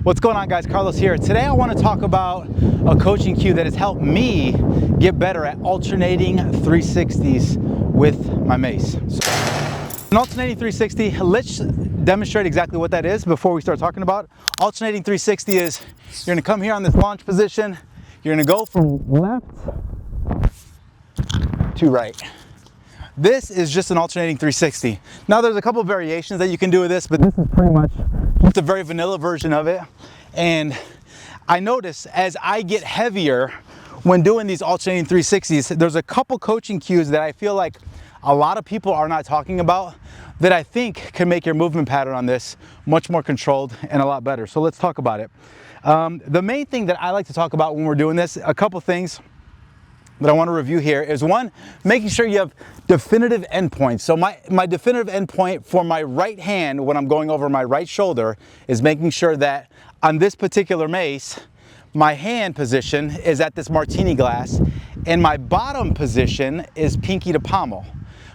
What's going on, guys? Carlos here. Today I want to talk about a coaching cue that has helped me get better at alternating 360s with my mace. So, an alternating 360, let's demonstrate exactly what that is before we start talking about it. Alternating 360 is you're going to come here on this launch position, you're going to go from left to right. This is just an alternating 360. Now there's a couple of variations that you can do with this, but this is pretty much just a very vanilla version of it. And I notice as I get heavier when doing these alternating 360s, there's a couple coaching cues that I feel like a lot of people are not talking about that I think can make your movement pattern on this much more controlled and a lot better. So let's talk about it. The main thing that I like to talk about when we're doing this, a couple things that I want to review here is one, making sure you have definitive endpoints. So my definitive endpoint for my right hand when I'm going over my right shoulder is making sure that on this particular mace, my hand position is at this martini glass and my bottom position is pinky to pommel.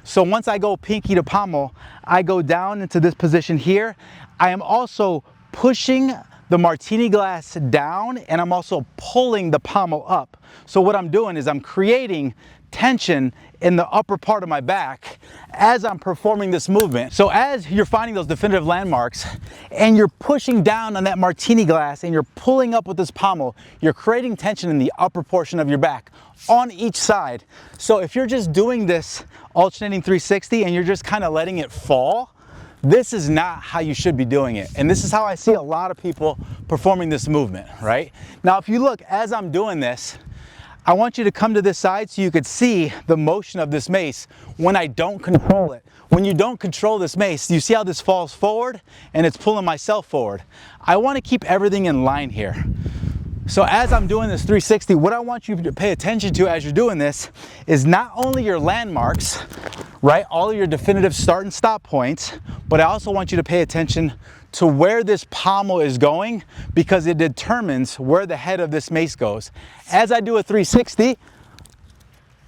So once I go pinky to pommel, I go down into this position here. I am also pushing the martini glass down and I'm also pulling the pommel up. So what I'm doing is I'm creating tension in the upper part of my back as I'm performing this movement. So as you're finding those definitive landmarks and you're pushing down on that martini glass and you're pulling up with this pommel, you're creating tension in the upper portion of your back on each side. So if you're just doing this alternating 360 and you're just kind of letting it fall, this is not how you should be doing it. And this is how I see a lot of people performing this movement, right? Now, if you look, as I'm doing this, I want you to come to this side so you could see the motion of this mace when I don't control it. When you don't control this mace, you see how this falls forward and it's pulling myself forward. I want to keep everything in line here. So as I'm doing this 360, what I want you to pay attention to as you're doing this is not only your landmarks, right? All of your definitive start and stop points, but I also want you to pay attention to where this pommel is going because it determines where the head of this mace goes. As I do a 360,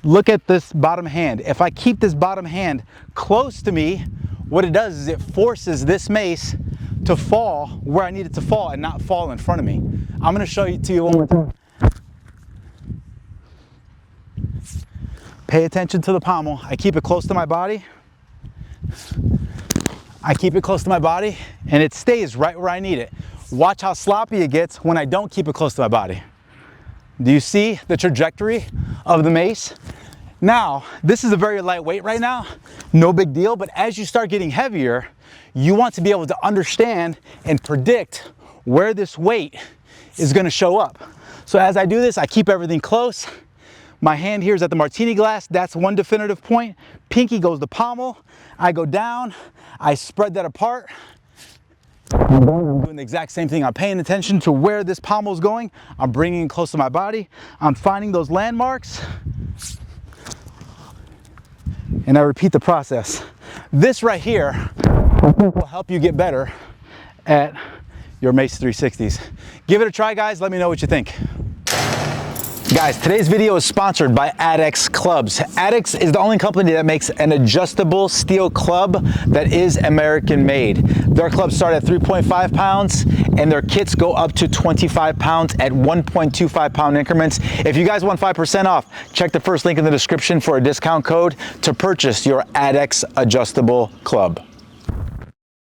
look at this bottom hand. If I keep this bottom hand close to me, what it does is it forces this mace to fall where I need it to fall and not fall in front of me. I'm going to show it to you one more time. Pay attention to the pommel. I keep it close to my body. I keep it close to my body and it stays right where I need it. Watch how sloppy it gets when I don't keep it close to my body. Do you see the trajectory of the mace? Now, this is a very lightweight right now, no big deal, but as you start getting heavier, you want to be able to understand and predict where this weight is going to show up. So as I do this, I keep everything close. My hand here is at the martini glass. That's one definitive point. Pinky goes to pommel. I go down. I spread that apart. I'm doing the exact same thing. I'm paying attention to where this pommel is going. I'm bringing it close to my body. I'm finding those landmarks. And I repeat the process. This right here will help you get better at your Mace 360s. Give it a try, guys. Let me know what you think. Guys, today's video is sponsored by Adex Clubs. Adex is the only company that makes an adjustable steel club that is American made. Their clubs start at 3.5 pounds and their kits go up to 25 pounds at 1.25 pound increments. If you guys want 5% off, check the first link in the description for a discount code to purchase your Adex adjustable club.